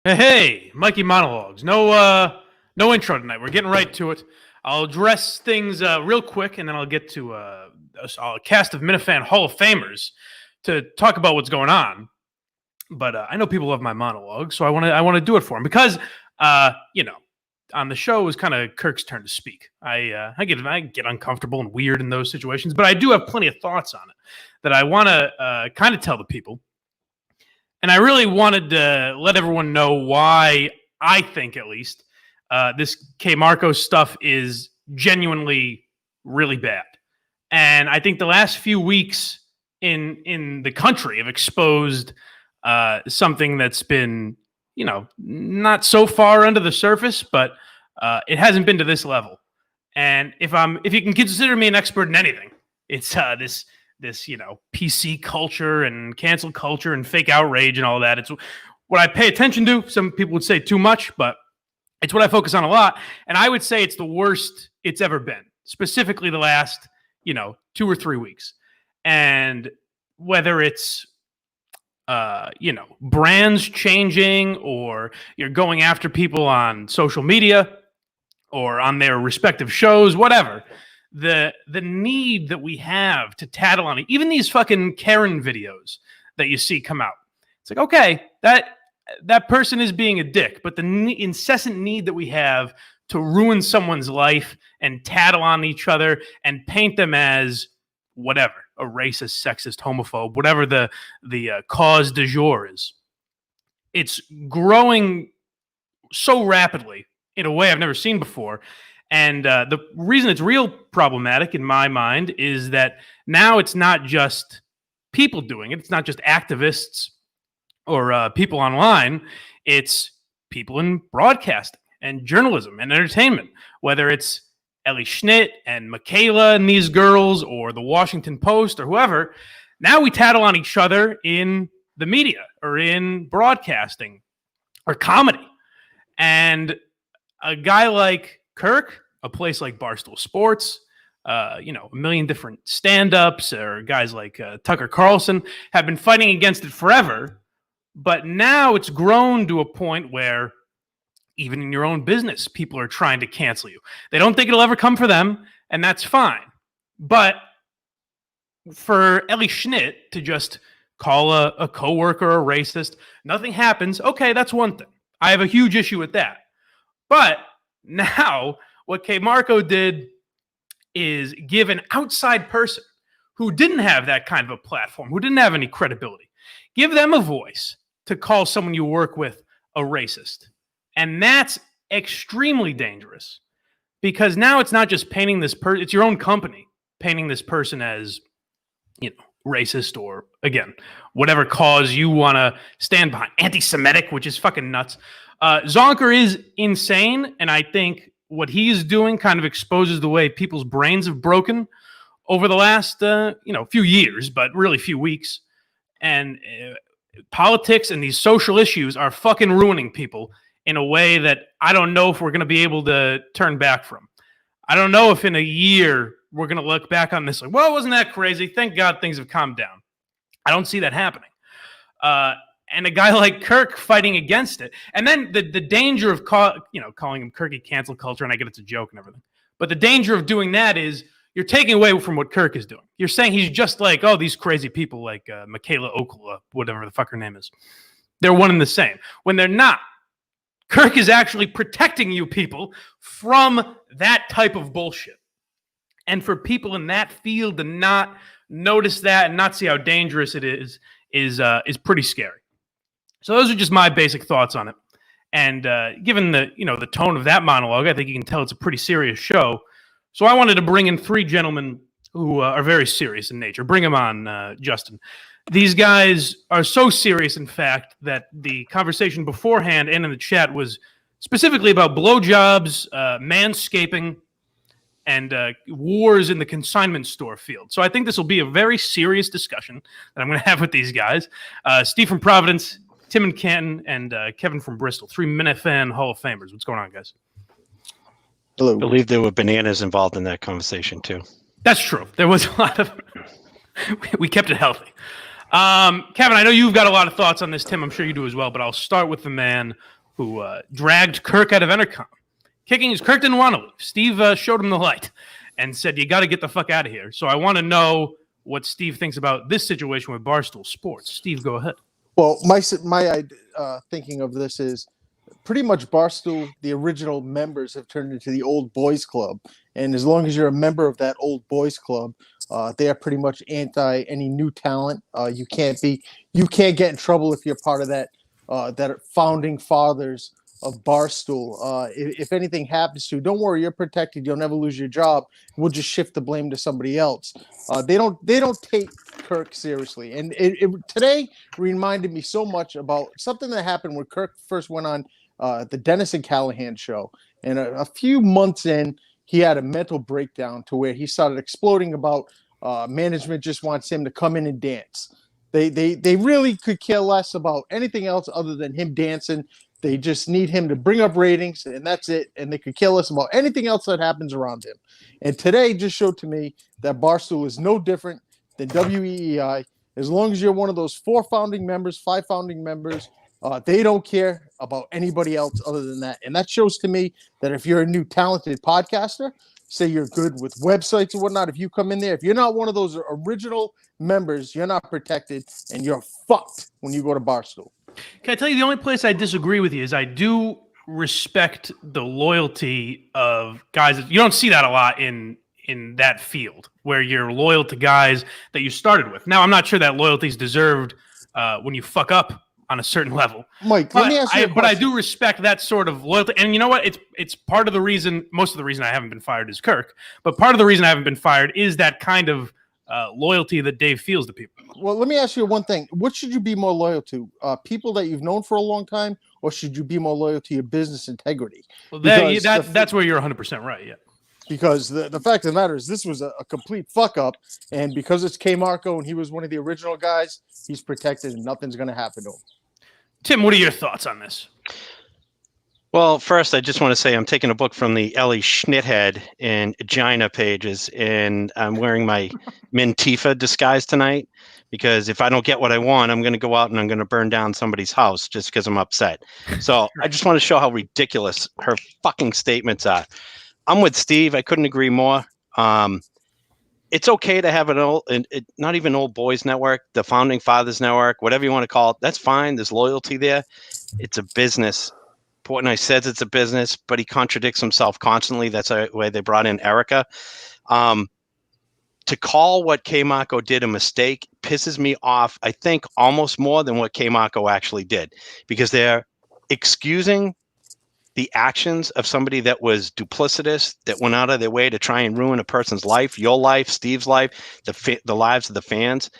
Hey, Mikey monologues. No intro tonight. We're getting right to it. I'll address things real quick, and then I'll get to a cast of Minifan Hall of Famers to talk about what's going on. But I know people love my monologue, so I want to do it for them because on the show is kind of Kirk's turn to speak. I get uncomfortable and weird in those situations, but I do have plenty of thoughts on it that I want to kind of tell the people. And I really wanted to let everyone know why I think, at least, this K. Marco stuff is genuinely really bad. And I think the last few weeks in the country have exposed something that's been, not so far under the surface, but it hasn't been to this level. And if you can consider me an expert in anything, it's this PC culture and cancel culture and fake outrage and all that. It's what I pay attention to. Some people would say too much, but it's what I focus on a lot. And I would say it's the worst it's ever been, specifically the last, 2 or 3 weeks. And whether it's, brands changing, or you're going after people on social media or on their respective shows, whatever. The need that we have to tattle on it, even these fucking Karen videos that you see come out. It's like, okay, that person is being a dick, but the incessant need that we have to ruin someone's life and tattle on each other and paint them as whatever, a racist, sexist, homophobe, whatever the cause du jour is. It's growing so rapidly in a way I've never seen before. And the reason it's real problematic in my mind is that now it's not just people doing it. It's not just activists or people online. It's people in broadcasting and journalism and entertainment, whether it's Ellie Schnitt and Michaela and these girls or the Washington Post or whoever. Now we tattle on each other in the media or in broadcasting or comedy. And a guy like Kirk, a place like Barstool Sports, a million different stand-ups, or guys like Tucker Carlson have been fighting against it forever. But now it's grown to a point where even in your own business, people are trying to cancel you. They don't think it'll ever come for them, and that's fine. But for Ellie Schnitt to just call a coworker a racist, nothing happens. Okay, that's one thing. I have a huge issue with that. But now what K. Marco did is give an outside person who didn't have that kind of a platform, who didn't have any credibility, give them a voice to call someone you work with a racist. And that's extremely dangerous, because now it's not just painting this person, it's your own company painting this person as, racist, or, again, whatever cause you want to stand behind. Anti-Semitic, which is fucking nuts. Zonker is insane, and I think what he's doing kind of exposes the way people's brains have broken over the last, few years, but really few weeks. And politics and these social issues are fucking ruining people in a way that I don't know if we're going to be able to turn back from. I don't know if in a year we're going to look back on this like, well, wasn't that crazy? Thank God things have calmed down. I don't see that happening. And a guy like Kirk fighting against it. And then the danger of calling him Kirky cancel culture, and I get it's a joke and everything. But the danger of doing that is you're taking away from what Kirk is doing. You're saying he's just like, these crazy people like Michaela Okola, whatever the fuck her name is. They're one and the same. When they're not. Kirk is actually protecting you people from that type of bullshit. And for people in that field to not notice that and not see how dangerous it is pretty scary. So those are just my basic thoughts on it. And given the tone of that monologue, I think you can tell it's a pretty serious show. So I wanted to bring in 3 gentlemen who are very serious in nature. Bring them on, Justin. These guys are so serious, in fact, that the conversation beforehand and in the chat was specifically about blowjobs, manscaping, and wars in the consignment store field. So I think this will be a very serious discussion that I'm going to have with these guys. Steve from Providence, Tim in Canton, and Kevin from Bristol. 3 Minifan Hall of Famers. What's going on, guys? Hello. I believe there were bananas involved in that conversation, too. That's true. There was a lot of... we kept it healthy. Kevin, I know you've got a lot of thoughts on this. Tim, I'm sure you do as well. But I'll start with the man who dragged Kirk out of Entercom. Kirk didn't want to leave. Steve showed him the light and said, "You got to get the fuck out of here." So I want to know what Steve thinks about this situation with Barstool Sports. Steve, go ahead. Well, my thinking of this is pretty much Barstool, the original members have turned into the old boys club. And as long as you're a member of that old boys club, they are pretty much anti any new talent. You can't get in trouble if you're part of that founding fathers of Barstool. If anything happens to you, don't worry, you're protected. You'll never lose your job. We'll just shift the blame to somebody else. They don't take Kirk seriously. And it today reminded me so much about something that happened when Kirk first went on the Dennis and Callahan show. And a few months in, he had a mental breakdown to where he started exploding about management just wants him to come in and dance. They really could care less about anything else other than him dancing. They just need him to bring up ratings, and that's it. And they could care less about anything else that happens around him. And today just showed to me that Barstool is no different than WEEI. As long as you're one of those 5 founding members, they don't care about anybody else other than that. And that shows to me that if you're a new talented podcaster, say you're good with websites and whatnot, if you come in there, if you're not one of those original members, you're not protected, and you're fucked when you go to Barstool. Can I tell you the only place I disagree with you is I do respect the loyalty of guys. You don't see that a lot in that field where you're loyal to guys that you started with. Now, I'm not sure that loyalty is deserved when you fuck up on a certain level. Mike, let me ask you a question. But I do respect that sort of loyalty. And you know what? It's part of the reason, most of the reason I haven't been fired is Kirk. But part of the reason I haven't been fired is that kind of loyalty that Dave feels to people. Well, let me ask you one thing. What should you be more loyal to? People that you've known for a long time, or should you be more loyal to your business integrity? Well, that's where you're 100% right, yeah. Because the fact of the matter is this was a complete fuck up, and because it's K. Marco and he was one of the original guys, he's protected and nothing's going to happen to him. Tim, what are your thoughts on this? Well, first, I just want to say I'm taking a book from the Ellie Schnithead and Gina pages, and I'm wearing my Mintifa disguise tonight because if I don't get what I want, I'm going to go out and I'm going to burn down somebody's house just because I'm upset. So I just want to show how ridiculous her fucking statements are. I'm with Steve. I couldn't agree more. It's okay to have not even old boys network, the founding fathers network, whatever you want to call it. That's fine. There's loyalty there. It's a business. Portnoy says it's a business, but he contradicts himself constantly. That's the way they brought in Erica. To call what K. Marco did a mistake pisses me off, I think, almost more than what K. Marco actually did, because they're excusing the actions of somebody that was duplicitous, that went out of their way to try and ruin a person's life, your life, Steve's life, the lives of the fans.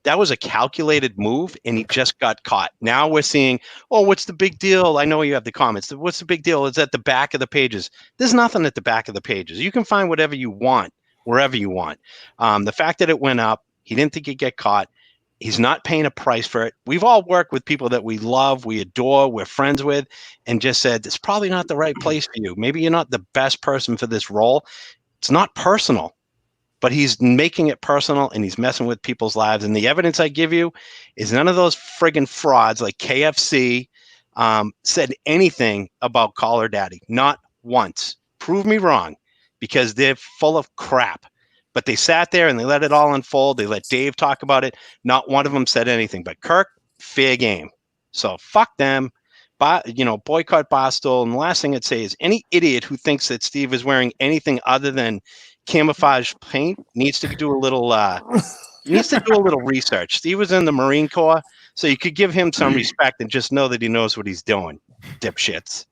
That was a calculated move, and he just got caught. Now we're seeing, oh, what's the big deal? I know you have the comments. What's the big deal? It's at the back of the pages. There's nothing at the back of the pages. You can find whatever you want, wherever you want. The fact that it went up, he didn't think he'd get caught. He's not paying a price for it. We've all worked with people that we love, we adore, we're friends with, and just said, it's probably not the right place for you. Maybe you're not the best person for this role. It's not personal, but he's making it personal and he's messing with people's lives. And the evidence I give you is none of those friggin' frauds like KFC said anything about Call Her Daddy. Not once. Prove me wrong, because they're full of crap. But they sat there and they let it all unfold. They let Dave talk about it. Not one of them said anything. But Kirk, fair game. So fuck them. Boycott Barstool. And the last thing I'd say is any idiot who thinks that Steve is wearing anything other than camouflage paint needs to do a little research. Steve was in the Marine Corps, so you could give him some respect and just know that he knows what he's doing. Dipshits.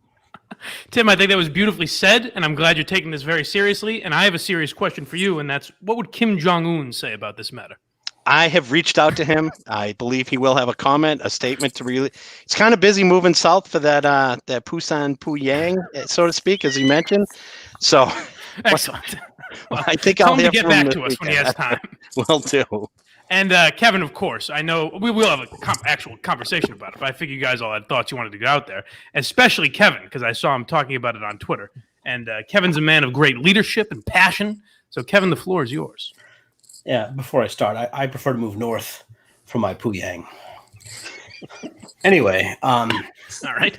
Tim, I think that was beautifully said, and I'm glad you're taking this very seriously. And I have a serious question for you, and that's, what would Kim Jong-un say about this matter? I have reached out to him. I believe he will have a comment, a statement to really. He's kind of busy moving south for that Busan Puyang, so to speak, as he mentioned. So excellent. Well, I think I'll get back to us when he has time. Will do. And Kevin, of course, I know we will have an actual conversation about it, but I figure you guys all had thoughts you wanted to get out there, especially Kevin, because I saw him talking about it on Twitter. And Kevin's a man of great leadership and passion. So, Kevin, the floor is yours. Yeah, before I start, I prefer to move north. for my Puyang. Anyway, All right.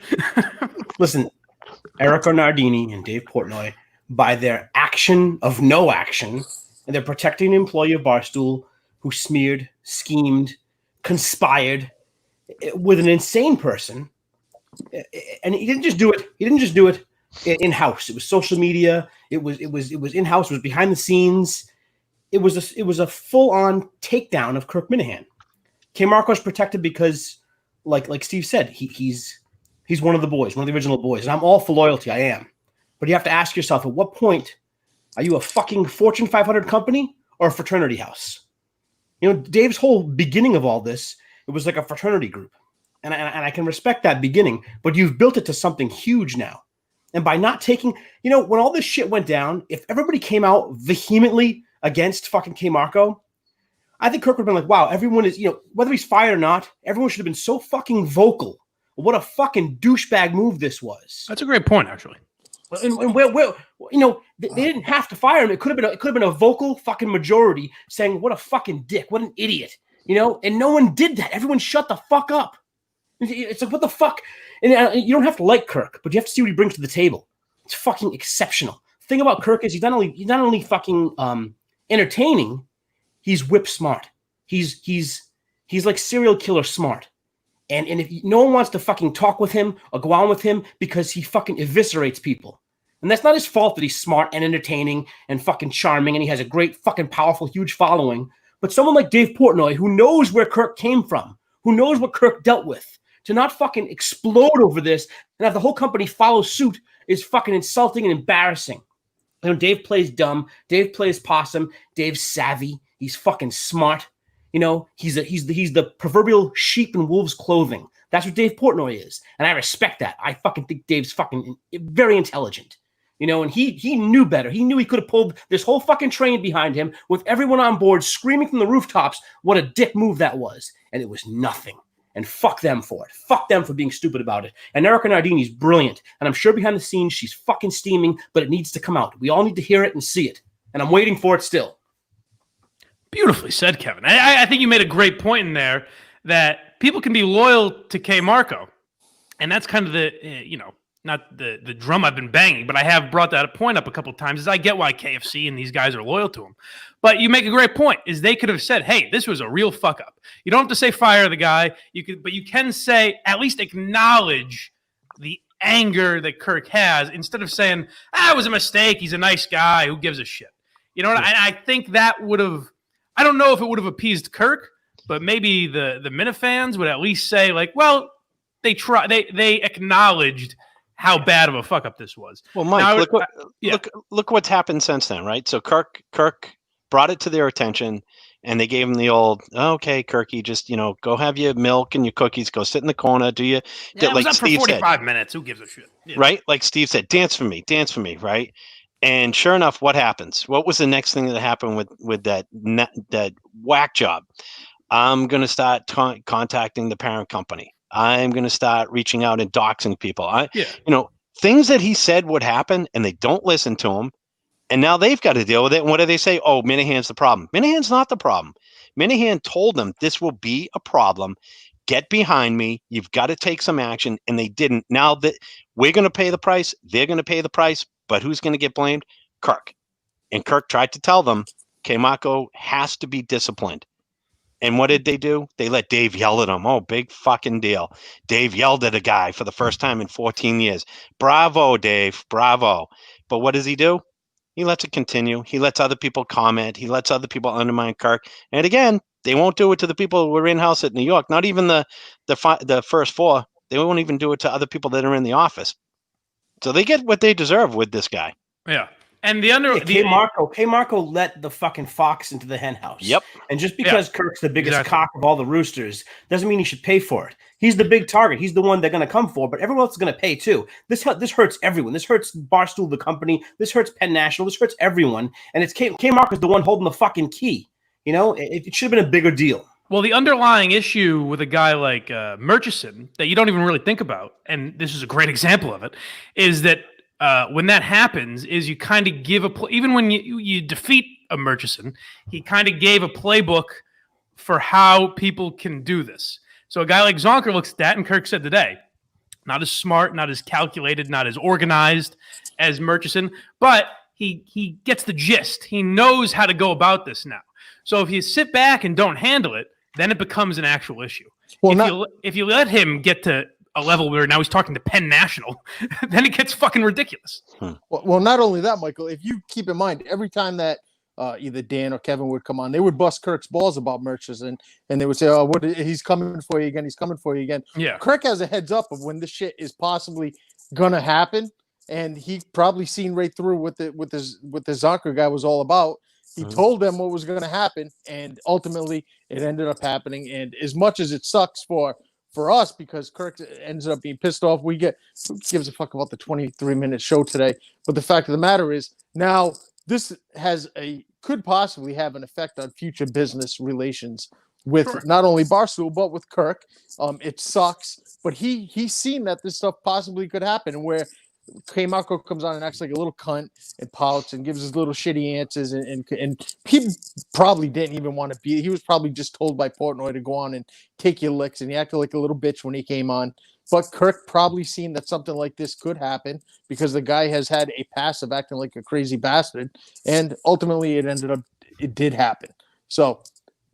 listen, Erica Nardini and Dave Portnoy, by their action of no action, and they're protecting an employee of Barstool who smeared, schemed, conspired with an insane person. And he didn't just do it. He didn't just do it in house. It was social media. It was in house. It was behind the scenes. It was a full on takedown of Kirk Minahan. K. Marco's protected because, like Steve said, he's one of the boys, one of the original boys, and I'm all for loyalty. I am, but you have to ask yourself, at what point are you a fucking Fortune 500 company or a fraternity house? You know, Dave's whole beginning of all this, it was like a fraternity group. And I can respect that beginning, but you've built it to something huge now. And by not taking, you know, when all this shit went down, if everybody came out vehemently against fucking K. Marco, I think Kirk would have been like, wow, everyone is, you know, whether he's fired or not, everyone should have been so fucking vocal. What a fucking douchebag move this was. That's a great point, actually. And where, you know, they didn't have to fire him. It could have been a vocal fucking majority saying, what a fucking dick, what an idiot, you know, and no one did that. Everyone shut the fuck up. It's like, what the fuck? And you don't have to like Kirk, but you have to see what he brings to the table. It's fucking exceptional. The thing about Kirk is he's not only fucking entertaining, he's whip smart. He's like serial killer smart. And if no one wants to fucking talk with him or go on with him because he fucking eviscerates people. And that's not his fault that he's smart and entertaining and fucking charming and he has a great fucking powerful, huge following. But someone like Dave Portnoy, who knows where Kirk came from, who knows what Kirk dealt with, to not fucking explode over this and have the whole company follow suit is fucking insulting and embarrassing. You know, Dave plays dumb. Dave plays possum. Dave's savvy. He's fucking smart. You know, he's the proverbial sheep in wolves' clothing. That's what Dave Portnoy is. And I respect that. I fucking think Dave's fucking very intelligent. You know, and he knew better. He knew he could have pulled this whole fucking train behind him with everyone on board screaming from the rooftops what a dick move that was. And it was nothing. And fuck them for it. Fuck them for being stupid about it. And Erica Nardini's brilliant. And I'm sure behind the scenes she's fucking steaming, but it needs to come out. We all need to hear it and see it. And I'm waiting for it still. Beautifully said, Kevin. I think you made a great point in there that people can be loyal to K. Marco. And that's kind of the, not the drum I've been banging, but I have brought that point up a couple of times. Is I get why KFC and these guys are loyal to him. But you make a great point, is they could have said, hey, this was a real fuck up. You don't have to say fire the guy, but you can say, at least acknowledge the anger that Kirk has instead of saying, it was a mistake. He's a nice guy. Who gives a shit? You know what? I think that would have, I don't know if it would have appeased Kirk, but maybe the Minifans would at least say, like, well, they acknowledged how bad of a fuck up this was. Well, Mike, look what's happened since then, right? So Kirk brought it to their attention, and they gave him the old, okay, Kirky, just go have your milk and your cookies, go sit in the corner, do you? Yeah, like Steve for 45 minutes. Who gives a shit? Yeah. Right? Like Steve said, dance for me, right? And sure enough, what happens? What was the next thing that happened with that whack job? I'm going to start contacting the parent company. I'm going to start reaching out and doxing people. Things that he said would happen, and they don't listen to him. And now they've got to deal with it. And what do they say? Oh, Minahan's the problem. Minahan's not the problem. Minahan told them this will be a problem. Get behind me. You've got to take some action. And they didn't. Now that we're going to pay the price, they're going to pay the price. But who's going to get blamed? Kirk. And Kirk tried to tell them, K. Marco has to be disciplined. And what did they do? They let Dave yell at him. Oh, big fucking deal. Dave yelled at a guy for the first time in 14 years. Bravo, Dave. Bravo. But what does he do? He lets it continue. He lets other people comment. He lets other people undermine Kirk. And again, they won't do it to the people who were in-house at New York. Not even the first four. They won't even do it to other people that are in the office. So they get what they deserve with this guy. Yeah. And K. Marco let the fucking fox into the hen house. Yep. And just because Kirk's the biggest cock of all the roosters doesn't mean he should pay for it. He's the big target. He's the one they're going to come for, but everyone else is going to pay too. This hurts everyone. This hurts Barstool, the company. This hurts Penn National. This hurts everyone. And it's K. Marco's the one holding the fucking key. It should have been a bigger deal. Well, the underlying issue with a guy like Murchison that you don't even really think about, and this is a great example of it, is that when that happens, is you kind of give even when you defeat a Murchison, he kind of gave a playbook for how people can do this. So a guy like Zonker looks at that, and Kirk said today, not as smart, not as calculated, not as organized as Murchison, but he gets the gist. He knows how to go about this now. So if you sit back and don't handle it, then it becomes an actual issue. Well, if you let him get to a level where now he's talking to Penn National, then it gets fucking ridiculous. Well, not only that, Michael, if you keep in mind, every time that either Dan or Kevin would come on, they would bust Kirk's balls about Murchison, and they would say, "Oh, what? He's coming for you again. He's coming for you again." Yeah, Kirk has a heads up of when this shit is possibly gonna happen, and he probably seen right through what the Zonker guy was all about. He told them what was going to happen, and ultimately it ended up happening. And as much as it sucks for us, because Kirk ends up being pissed off, who gives a fuck about the 23-minute show today? But the fact of the matter is, now this could possibly have an effect on future business relations with not only Barstool but with Kirk. It sucks, but he's seen that this stuff possibly could happen, and where K-Marco comes on and acts like a little cunt and pouts and gives his little shitty answers, and he probably didn't even want to be. He was probably just told by Portnoy to go on and take your licks, and he acted like a little bitch when he came on. But Kirk probably seen that something like this could happen because the guy has had a past of acting like a crazy bastard, and ultimately it did happen. So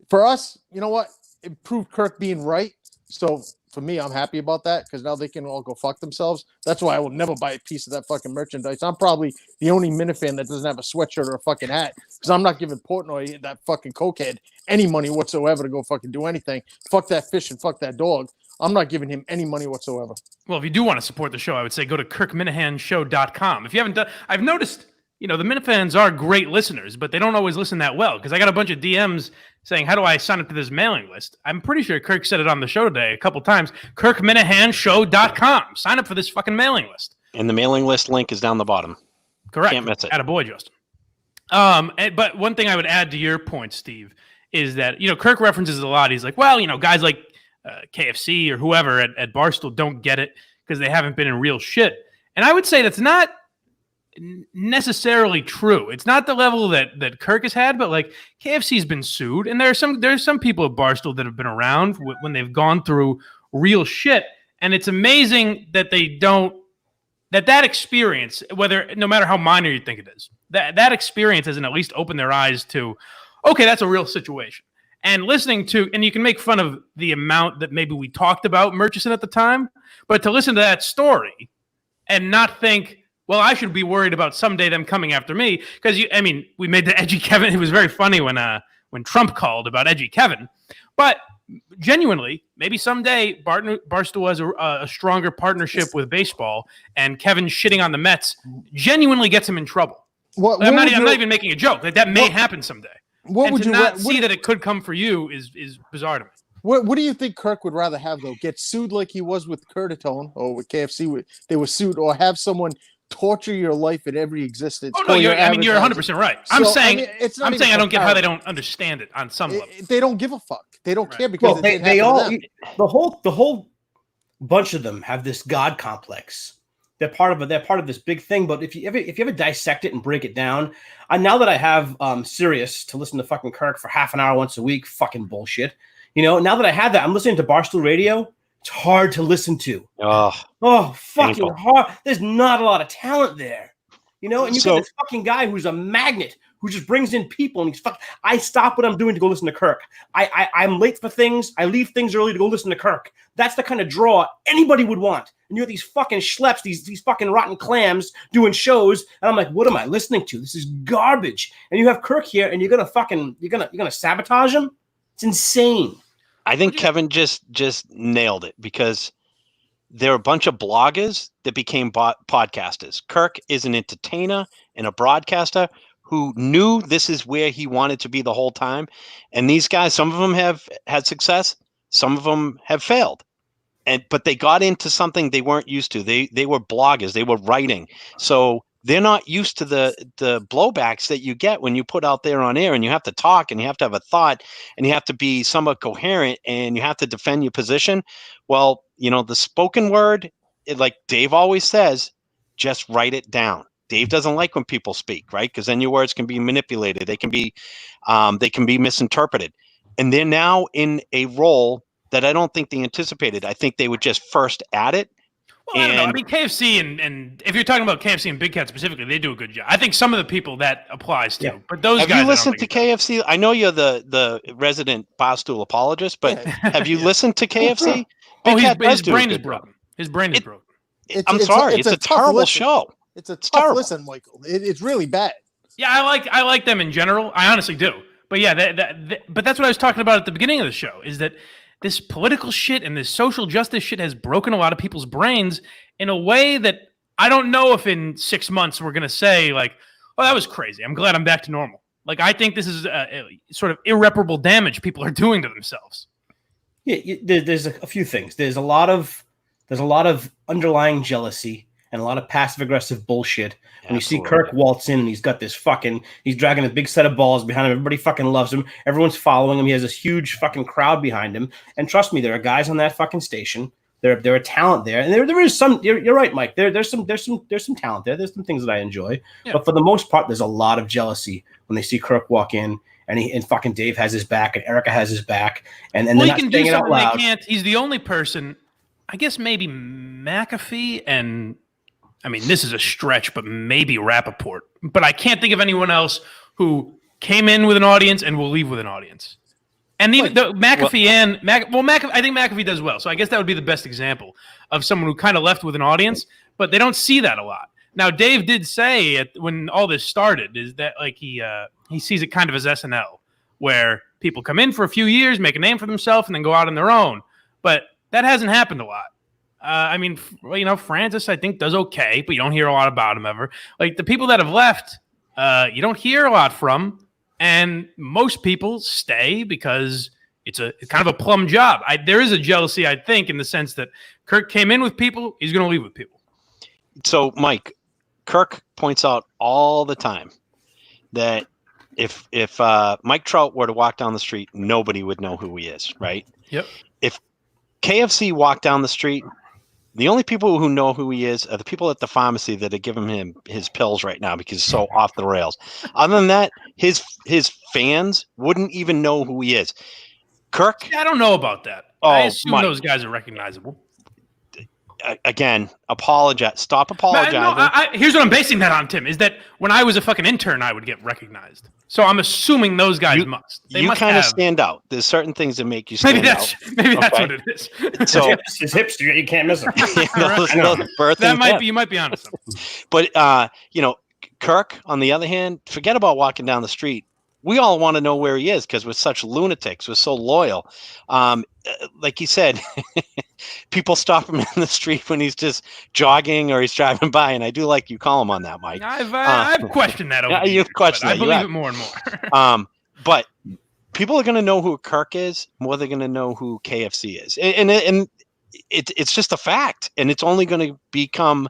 for us, you know what? It proved Kirk being right. So for me, I'm happy about that because now they can all go fuck themselves. That's why I will never buy a piece of that fucking merchandise. I'm probably the only Minifan that doesn't have a sweatshirt or a fucking hat because I'm not giving Portnoy, that fucking cokehead, any money whatsoever to go fucking do anything. Fuck that fish and fuck that dog. I'm not giving him any money whatsoever. Well, if you do want to support the show, I would say go to kirkminahanshow.com. If you haven't done, I've noticed, the Minifans are great listeners, but they don't always listen that well because I got a bunch of DMs saying, how do I sign up to this mailing list? I'm pretty sure Kirk said it on the show today a couple times. kirkminahanshow.com. Sign up for this fucking mailing list. And the mailing list link is down the bottom. Correct. Can't miss it. Attaboy, Justin. But one thing I would add to your point, Steve, is that, Kirk references a lot. He's like, well, guys like KFC or whoever at Barstool don't get it because they haven't been in real shit. And I would say that's not necessarily true. It's not the level that Kirk has had, but like KFC's been sued, and there's some people at Barstool that have been around when they've gone through real shit, and it's amazing that they don't that experience, no matter how minor you think it is, that experience hasn't at least opened their eyes to, okay, that's a real situation. And listening to, and you can make fun of the amount that maybe we talked about Murchison at the time, but to listen to that story and not think, well, I should be worried about someday them coming after me. Because, we made the edgy Kevin. It was very funny when Trump called about edgy Kevin. But genuinely, maybe someday Barstool has a stronger partnership with baseball, and Kevin shitting on the Mets genuinely gets him in trouble. I'm not even making a joke. Like, that may happen someday. See that it could come for you is bizarre to me. What do you think Kirk would rather have, though? Get sued like he was with Curtatone or with KFC? They were sued, or have someone torture your life in every existence? Oh, no, you're 100% right. I'm saying I don't get how they don't understand it on some level. They don't give a fuck. They don't care because they all, the whole bunch of them have this God complex. They're part of this big thing. But if you ever dissect it and break it down, now that I have Sirius to listen to fucking Kirk for half an hour once a week, fucking bullshit. Now that I have that, I'm listening to Barstool Radio. It's hard to listen to. Oh, fucking painful. Hard. There's not a lot of talent there. And you get this fucking guy who's a magnet who just brings in people, and he's fucking. I stop what I'm doing to go listen to Kirk. I'm late for things. I leave things early to go listen to Kirk. That's the kind of draw anybody would want. And you have these fucking schleps, these fucking rotten clams doing shows, and I'm like, what am I listening to? This is garbage. And you have Kirk here, and you're gonna sabotage him. It's insane. I think Kevin just nailed it, because there are a bunch of bloggers that became podcasters. Kirk is an entertainer and a broadcaster who knew this is where he wanted to be the whole time. And these guys, some of them have had success, some of them have failed. But they got into something they weren't used to. They were bloggers, they were writing. So they're not used to the blowbacks that you get when you put out there on air, and you have to talk, and you have to have a thought, and you have to be somewhat coherent, and you have to defend your position. Well, the spoken word, like Dave always says, just write it down. Dave doesn't like when people speak, right? Because then your words can be manipulated. They can be misinterpreted. and they're now in a role that I don't think they anticipated. I think they were just first at it. Well, I don't know. I mean, KFC and if you're talking about KFC and Big Cat specifically, they do a good job. I think some of the people that applies to, but those have guys. You listened to KFC? I know you're the resident Barstool apologist, but have you listened to KFC? His brain is broken. His brain is broken. I'm sorry, it's a terrible show. It's a tough listen, Michael. It's really bad. Yeah, I like them in general. I honestly do. But yeah, but that's what I was talking about at the beginning of the show. Is that this political shit and this social justice shit has broken a lot of people's brains in a way that I don't know if in 6 months we're going to say like, oh, that was crazy. I'm glad I'm back to normal. Like, I think this is sort of irreparable damage people are doing to themselves. Yeah, there's a few things. There's a lot of underlying jealousy and a lot of passive aggressive bullshit. When you see Kirk waltz in and he's got this he's dragging a big set of balls behind him. Everybody fucking loves him. Everyone's following him. He has this huge fucking crowd behind him. And trust me, there are guys on that fucking station. There are talent there, and there is some. You're right, Mike. There's some talent there. There's some things that I enjoy, but for the most part, there's a lot of jealousy when they see Kirk walk in. And fucking Dave has his back, and Erica has his back, and they're not saying it out loud. They can't. He's the only person. I guess maybe McAfee and. I mean, this is a stretch, but maybe Rappaport. But I can't think of anyone else who came in with an audience and will leave with an audience. And even McAfee I think McAfee does well. So I guess that would be the best example of someone who kind of left with an audience, but they don't see that a lot. Now, Dave did say when all this started is that like he sees it kind of as SNL, where people come in for a few years, make a name for themselves, and then go out on their own. But that hasn't happened a lot. I mean, Francis, I think, does okay, but you don't hear a lot about him ever. Like, the people that have left, you don't hear a lot from, and most people stay because it's kind of a plum job. There is a jealousy, I think, in the sense that Kirk came in with people, he's going to leave with people. So, Mike, Kirk points out all the time that if Mike Trout were to walk down the street, nobody would know who he is, right? Yep. If KFC walked down the street, the only people who know who he is are the people at the pharmacy that are giving him his pills right now because he's so off the rails. Other than that, his fans wouldn't even know who he is. Kirk? I don't know about that. I assume those guys are recognizable. Again, apologize. Stop apologizing. Here's what I'm basing that on, Tim, is that when I was a fucking intern, I would get recognized. So I'm assuming those guys must. You kind of stand out. There's certain things that make you stand out. Maybe that's what it is. So his hips, you can't miss them. You might be honest. But Kirk, on the other hand, forget about walking down the street. We all want to know where he is because we're such lunatics. We're so loyal. Like you said, people stop him in the street when he's just jogging or he's driving by, and I do like you call him on that, Mike. I've questioned that over you've questioned that. I believe it more and more. But people are going to know who Kirk is more than they're going to know who KFC is, and it's just a fact, and it's only going to become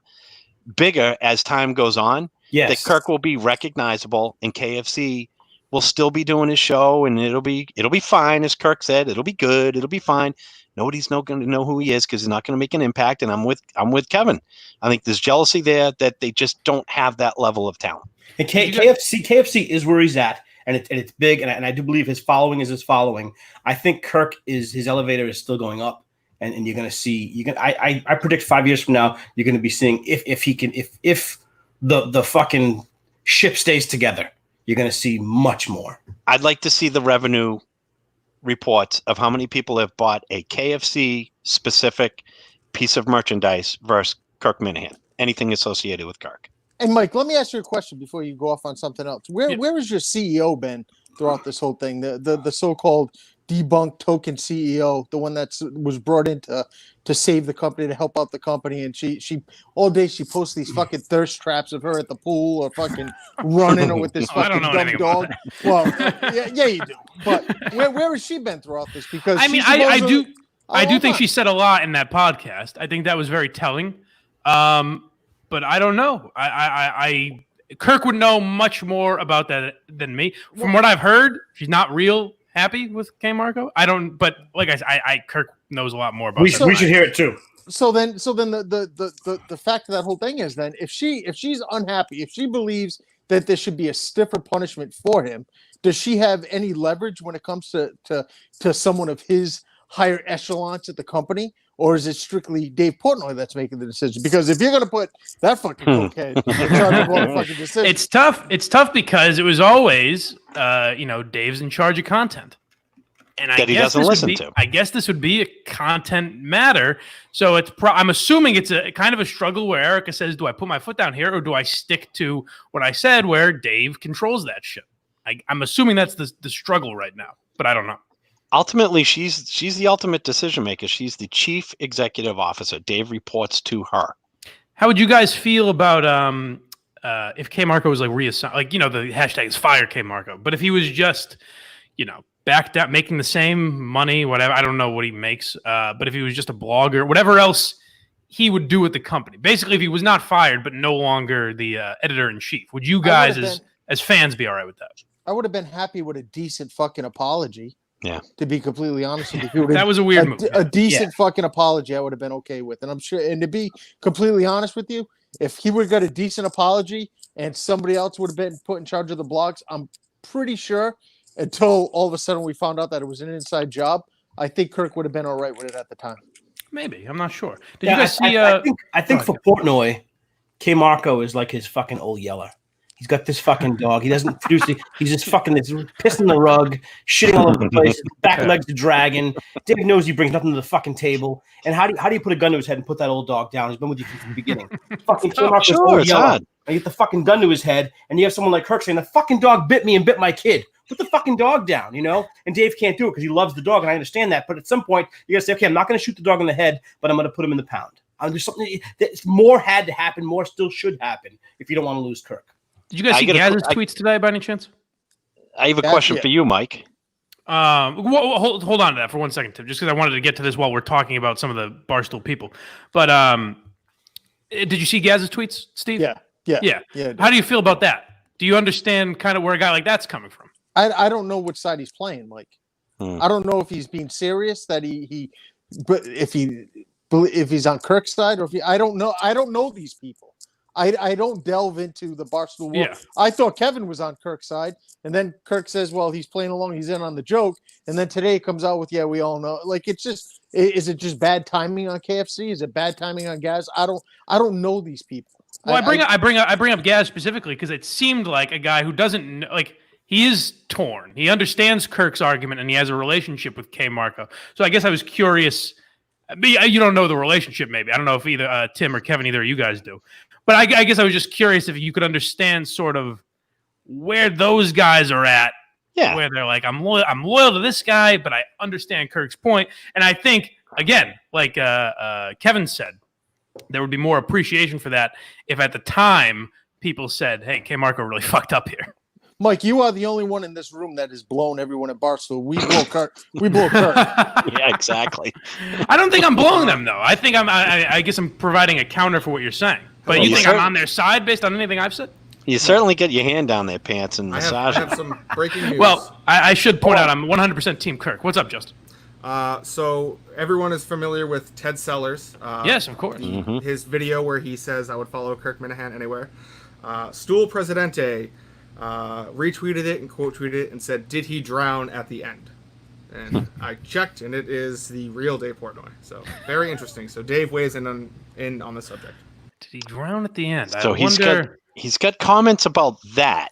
bigger as time goes on. Yes, that Kirk will be recognizable, and KFC will still be doing his show, and it'll be fine, as Kirk said. It'll be good. It'll be fine. Nobody's not going to know who he is because he's not going to make an impact. And I'm with Kevin. I think there's jealousy there that they just don't have that level of talent. And KFC is where he's at, and it's big. And I do believe his following is his following. I think Kirk his elevator is still going up, and you're going to see. I predict 5 years from now you're going to be seeing if the fucking ship stays together. You're going to see much more. I'd like to see the revenue reports of how many people have bought a KFC specific piece of merchandise versus Kirk Minahan. Anything associated with Kirk. And Mike, let me ask you a question before you go off on something else. Where has your CEO been throughout this whole thing? The so-called debunked token CEO, the one that was brought in to save the company, to help out the company, and she all day she posts these fucking thirst traps of her at the pool or fucking running with this fucking dumb dog. Well, yeah, you do. But where has she been throughout this? Because I mean, I do think she said a lot in that podcast. I think that was very telling. But I don't know. Kirk would know much more about that than me. From what I've heard, she's not real happy with K Marco. I don't, but like I said, Kirk knows a lot more about. We should hear it too. So then the fact of that whole thing is then if she's unhappy, if she believes that there should be a stiffer punishment for him. Does she have any leverage when it comes to someone of his higher echelons at the company? Or is it strictly Dave Portnoy that's making the decision? Because if you're going to put that fucking cokehead in charge of all the fucking decisions, It's tough. It's tough because it was always, Dave's in charge of content, and That he doesn't listen to. I guess this would be a content matter. So I'm assuming it's a kind of a struggle where Erica says, "Do I put my foot down here, or do I stick to what I said?" Where Dave controls that shit. I'm assuming that's the struggle right now, but I don't know. Ultimately, she's the ultimate decision maker. She's the chief executive officer. Dave reports to her. How would you guys feel about if K Marco was like reassigned? Like, the hashtag is fire K Marco, but if he was just, backed out, making the same money, whatever. I don't know what he makes, but if he was just a blogger, whatever else he would do with the company. Basically, if he was not fired, but no longer the editor in chief, would you guys as fans be all right with that? I would have been happy with a decent fucking apology. Yeah. To be completely honest with you, that was a weird move. A decent fucking apology, I would have been okay with, and I'm sure. And to be completely honest with you, if he would have got a decent apology and somebody else would have been put in charge of the blogs, I'm pretty sure. Until all of a sudden we found out that it was an inside job, I think Kirk would have been all right with it at the time. Maybe, I'm not sure. Did you guys see? I think for Portnoy, K Marco is like his fucking old yeller. He's got this fucking dog. He doesn't produce it. He's just fucking pissing the rug, shitting all over the place. Back legs to dragging. Dave knows he brings nothing to the fucking table. And how do you put a gun to his head and put that old dog down? He's been with you from the beginning. Fucking K Marco's old yeller. And you get the fucking gun to his head, and you have someone like Kirk saying, "The fucking dog bit me and bit my kid." Put the fucking dog down, And Dave can't do it because he loves the dog, and I understand that. But at some point, you got to say, okay, I'm not going to shoot the dog in the head, but I'm going to put him in the pound. There's something that more had to happen, more still should happen if you don't want to lose Kirk. Did you guys see Gaz's tweets today by any chance? I have a question for you, Mike. Hold on to that for 1 second, Tim, just because I wanted to get to this while we're talking about some of the Barstool people. But did you see Gaz's tweets, Steve? Yeah. How do you feel about that? Do you understand kind of where a guy like that's coming from? I don't know which side he's playing, Mike. I don't know if he's being serious that but if he's on Kirk's side, or if I don't know. I don't know these people. I don't delve into the Barstool world. Yeah. I thought Kevin was on Kirk's side, and then Kirk says, "Well, he's playing along. He's in on the joke." And then today it comes out with, "Yeah, we all know." Like, it's just, is it just bad timing on KFC? Is it bad timing on Gaz? I don't know these people. Well, I bring up Gaz specifically because it seemed like a guy who doesn't like. He is torn. He understands Kirk's argument, and he has a relationship with K Marco. So I guess I was curious. You don't know the relationship, maybe. I don't know if either Tim or Kevin, either of you guys do. But I guess I was just curious if you could understand sort of where those guys are at. Yeah. Where they're like, I'm loyal to this guy, but I understand Kirk's point. And I think, again, like Kevin said, there would be more appreciation for that if at the time people said, "Hey, K Marco really fucked up here." Mike, you are the only one in this room that has blown everyone at Barstool. We blow Kirk. We blow Kirk. Yeah, exactly. I don't think I'm blowing them, though. I think I guess I'm providing a counter for what you're saying. But you think I'm on their side based on anything I've said? You certainly get your hand down their pants and massage. I have some breaking news. Well, I should point out I'm 100% Team Kirk. What's up, Justin? So everyone is familiar with Ted Sellers. Yes, of course. His video where he says, "I would follow Kirk Minahan anywhere." Stool Presidente retweeted it and quote tweeted it and said, "Did he drown at the end?" And I checked, and it is the real Dave Portnoy. So very interesting. So Dave weighs in on the subject. Did he drown at the end? So he's got comments about that.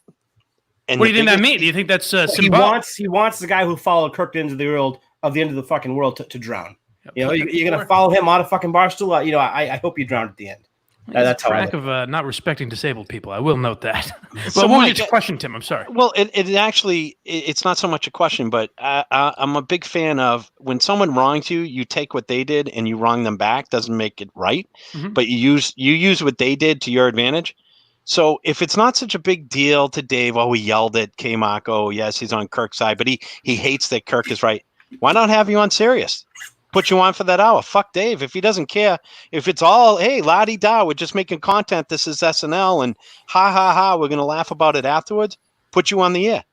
And what do you think that means? Do you think that's symbolic? He wants the guy who followed Kirk into the world of the end of the fucking world to drown. You're gonna follow him out of fucking Barstool. I hope you drown at the end. That's how track of not respecting disabled people. I will note that. Well, what was your question, Tim? I'm sorry. Well, it's not so much a question, but I'm a big fan of when someone wrongs you, you take what they did and you wrong them back. Doesn't make it right, but you use what they did to your advantage. So if it's not such a big deal to Dave, he yelled at K Marco. Yes, he's on Kirk's side, but he hates that Kirk is right. Why not have you on Sirius? Put you on for that hour. Fuck Dave. If he doesn't care, if it's all, hey, la-di-da, we're just making content. This is SNL and ha, we're going to laugh about it afterwards. Put you on the air.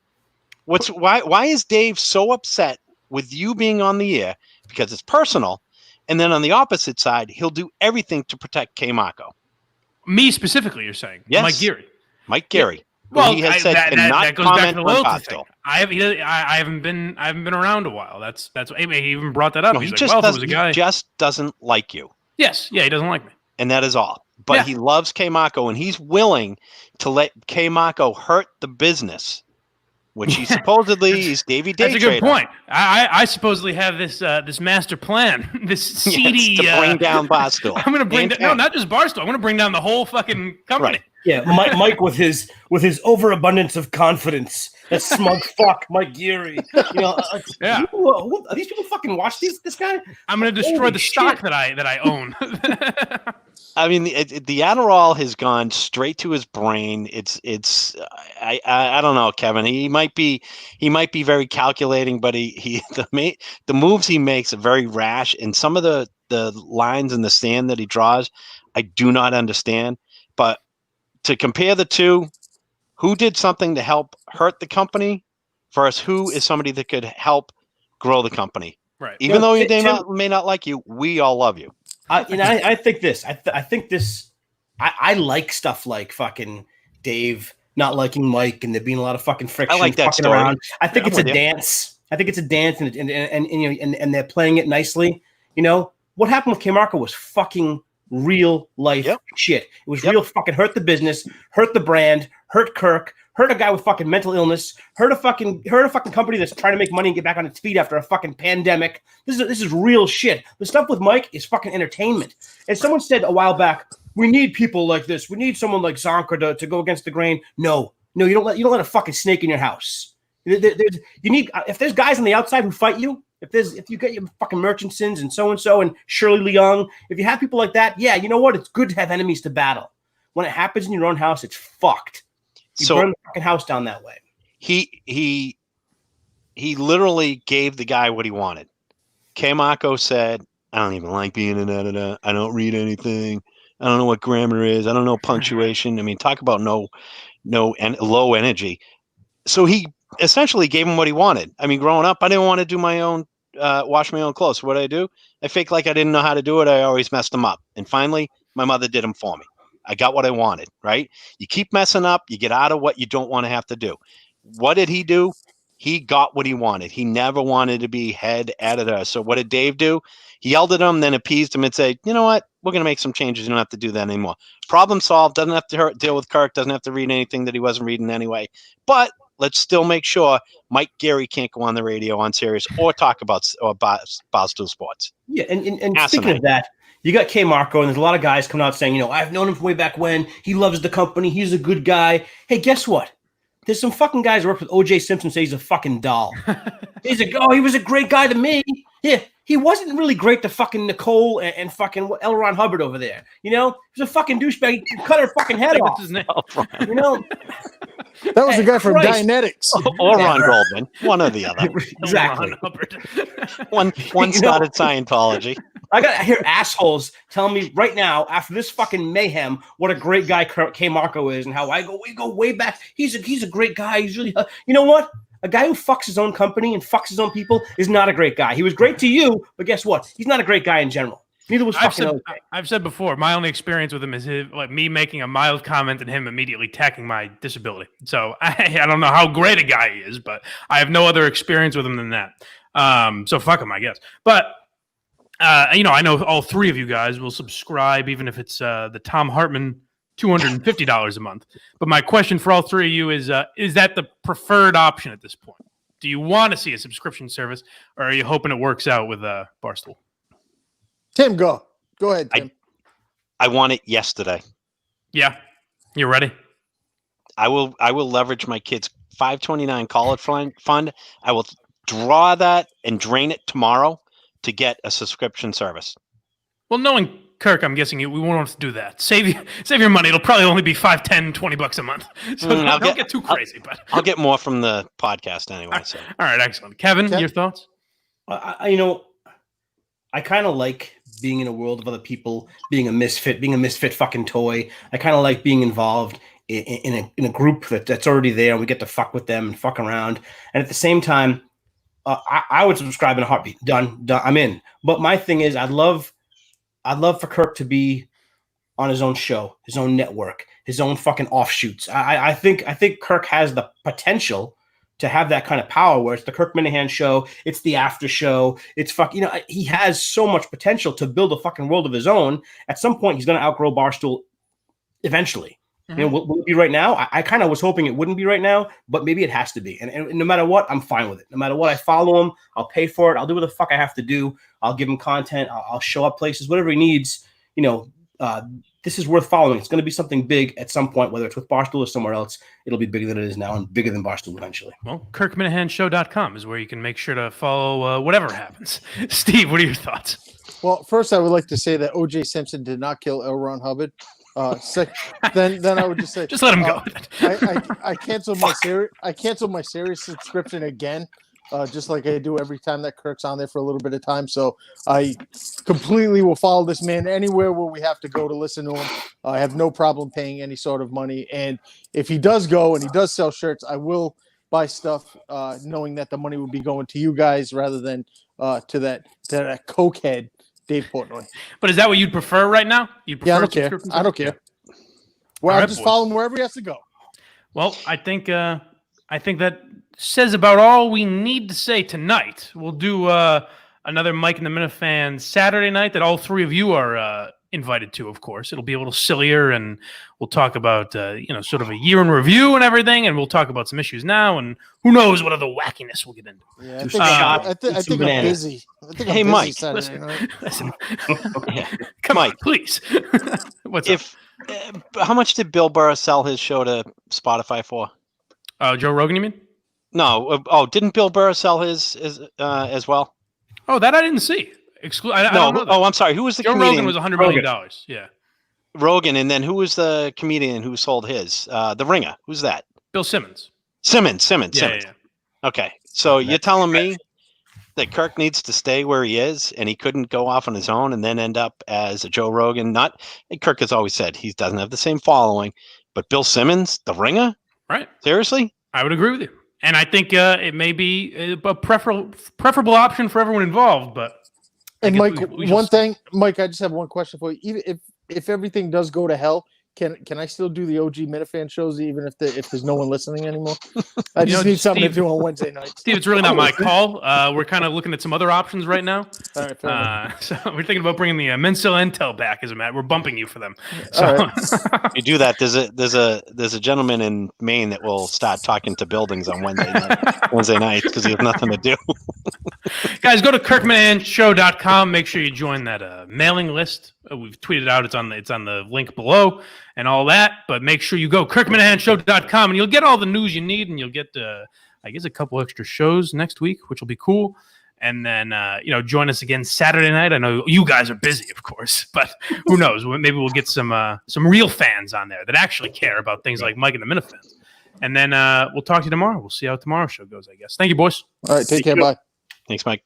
Why is Dave so upset with you being on the air? Because it's personal. And then on the opposite side, he'll do everything to protect K Marco. Me specifically, you're saying? Yes. Mike Geary. Mike Geary. who he has said cannot that goes back comment to the on loyalty thing. Barstool. I haven't been around a while. That's he even brought that up. No, He's he like, just well, if it does, was a he guy. just doesn't like you. Yes, yeah, he doesn't like me. And that is all. But Yeah. he loves K-Mako, and he's willing to let K-Mako hurt the business, which he supposedly is Davey Day That's a good trader. point. I supposedly have this master plan, this seedy to bring down Barstool. I'm going to bring And down, no, not just Barstool. I'm going to bring down the whole fucking company. Right. Yeah, Mike with his overabundance of confidence. That smug fuck, Mike Geary. You know, Yeah. Are these people fucking watch this guy? I'm going to destroy Holy the stock shit. that I own. I mean, the Adderall has gone straight to his brain. I don't know, Kevin. He might be very calculating, but the moves he makes are very rash, and some of the lines in the sand that he draws, I do not understand. But to compare the two, who did something to help hurt the company versus who is somebody that could help grow the company? Right. Even though they Tim, may not like you, we all love you. I think this. I think this. I like stuff like fucking Dave not liking Mike and there being a lot of fucking friction. I like that fucking story. around. I think I'm it's a with you. dance. I think it's a dance, and you know, and they're playing it nicely. You know what happened with K-Marco was fucking real life shit. It was real fucking hurt the business, hurt the brand, hurt Kirk, hurt a guy with fucking mental illness, hurt a fucking company that's trying to make money and get back on its feet after a fucking pandemic. This is real shit. The stuff with Mike is fucking entertainment. And someone said a while back, we need people like this. We need someone like Zonka to go against the grain. No, you don't let a fucking snake in your house. If there's guys on the outside who fight you, if you get your fucking Murchisons and so and Shirley Leung, if you have people like that, yeah, you know what? It's good to have enemies to battle. When it happens in your own house, it's fucked. You burn the fucking house down that way. He literally gave the guy what he wanted. K-Mako said, I don't even like being an editor. I don't read anything. I don't know what grammar is. I don't know punctuation. I mean, talk about no and low energy. So he essentially gave him what he wanted. I mean, growing up, I didn't want to do my own, wash my own clothes. So what did I do? I faked like I didn't know how to do it. I always messed them up. And finally, my mother did them for me. I got what I wanted, right? You keep messing up, you get out of what you don't want to have to do. What did he do? He got what he wanted. He never wanted to be head editor. So what did Dave do? He yelled at him, then appeased him and said, you know what? We're going to make some changes. You don't have to do that anymore. Problem solved. Doesn't have to deal with Kirk. Doesn't have to read anything that he wasn't reading anyway. But let's still make sure Mike Geary can't go on the radio on Sirius or talk about Barstool Sports. Yeah, and speaking of that, you got K-Marco, and there's a lot of guys coming out saying, you know, I've known him from way back when. He loves the company. He's a good guy. Hey, guess what? There's some fucking guys who work with O.J. Simpson say he's a fucking doll. He's like, oh, he was a great guy to me. Yeah, he wasn't really great to fucking Nicole and fucking L. Ron Hubbard over there. You know, he was a fucking douchebag. He cut her fucking head off. His name. You know, That was the guy from Christ. Dianetics. Or Ron Goldman, one or the other. Exactly. One started Scientology. I got hear assholes telling me right now after this fucking mayhem what a great guy K-Marco is and how we go way back. He's a great guy. He's really you know what? A guy who fucks his own company and fucks his own people is not a great guy. He was great to you, but guess what? He's not a great guy in general. Neither was fucking OJ. I've said before, my only experience with him is me making a mild comment and him immediately attacking my disability. So I don't know how great a guy he is, but I have no other experience with him than that. So fuck him, I guess. But you know, I know all three of you guys will subscribe, even if it's the Tom Hartman $250 a month. But my question for all three of you is that the preferred option at this point? Do you want to see a subscription service, or are you hoping it works out with Barstool? Tim, go ahead, Tim. I want it yesterday. Yeah, you ready? I will leverage my kids' $529 college fund. I will draw that and drain it tomorrow to get a subscription service. Well, knowing Kirk, I'm guessing we won't have to do that. Save your money. It'll probably only be $5, $10, $20 a month. So don't get too crazy. But I'll get more from the podcast anyway. So. All right, excellent. Kevin, your thoughts? You know, I kind of like being in a world of other people, being a misfit fucking toy. I kind of like being involved in a group that's already there, and we get to fuck with them and fuck around. And at the same time, I would subscribe in a heartbeat. Done. I'm in. But my thing is, I'd love for Kirk to be on his own show, his own network, his own fucking offshoots. I think Kirk has the potential to have that kind of power where it's the Kirk Minahan show, it's the after show, it's he has so much potential to build a fucking world of his own. At some point, he's going to outgrow Barstool eventually. Mm-hmm. Will it be right now? I kind of was hoping it wouldn't be right now, but maybe it has to be. And no matter what, I'm fine with it. No matter what, I follow him. I'll pay for it. I'll do what the fuck I have to do. I'll give him content. I'll show up places, whatever he needs. This is worth following. It's going to be something big at some point, whether it's with Barstool or somewhere else. It'll be bigger than it is now and bigger than Barstool eventually. Well, KirkMinahanshow.com is where you can make sure to follow whatever happens. Steve, what are your thoughts? Well, first I would like to say that O.J. Simpson did not kill L. Ron Hubbard. Then I would just say, just let him go. I canceled my series. I canceled my series subscription again, just like I do every time that Kirk's on there for a little bit of time. So I completely will follow this man anywhere where we have to go to listen to him. I have no problem paying any sort of money. And if he does go and he does sell shirts, I will buy stuff, knowing that the money would be going to you guys rather than to that cokehead Dave Portnoy. But is that what you'd prefer right now? Yeah, I don't care. Well, I'll just follow him wherever he has to go. Well, I think that says about all we need to say tonight. We'll do another Mike and the Minifans Saturday night that all three of you are invited to, of course. It'll be a little sillier, and we'll talk about sort of a year in review and everything, and we'll talk about some issues now, and who knows what other wackiness we'll get into. Yeah, I think I'm busy. Hey, Mike, listen. Yeah. Come on, Mike, please. What's up? How much did Bill Burr sell his show to Spotify for? Joe Rogan, you mean? No. Didn't Bill Burr sell his as well? Oh, that I didn't see. I don't know that. I'm sorry. Who was the Joe comedian? Rogan was $100 million. Yeah. Rogan, and then who was the comedian who sold his? The Ringer. Who's that? Bill Simmons. Simmons. Yeah. Okay, so you're telling me that Kirk needs to stay where he is, and he couldn't go off on his own and then end up as a Joe Rogan? Kirk has always said he doesn't have the same following, but Bill Simmons, the Ringer, right? Seriously, I would agree with you, and I think it may be a preferable option for everyone involved. But and Mike, Mike, I just have one question for you. Even if everything does go to hell, can I still do the OG Minifan shows even if there's no one listening anymore? I just need something to do on Wednesday night. Steve, it's really not my call. We're kind of looking at some other options right now. All right, so we're thinking about bringing the Mensil Intel back as a matter. We're bumping you for them. So. All right. You do that. There's a gentleman in Maine that will start talking to buildings on Wednesday nights because he has nothing to do. Guys, go to KirkManahanShow.com. Make sure you join that mailing list. We've tweeted out. It's on the link below and all that. But make sure you go KirkManahanShow.com and you'll get all the news you need, and you'll get I guess a couple extra shows next week, which will be cool. And then join us again Saturday night. I know you guys are busy, of course, but who knows? Maybe we'll get some real fans on there that actually care about things like Mike and the Minifans. And then we'll talk to you tomorrow. We'll see how tomorrow's show goes, I guess. Thank you, boys. All right, take care. Bye. Thanks, Mike.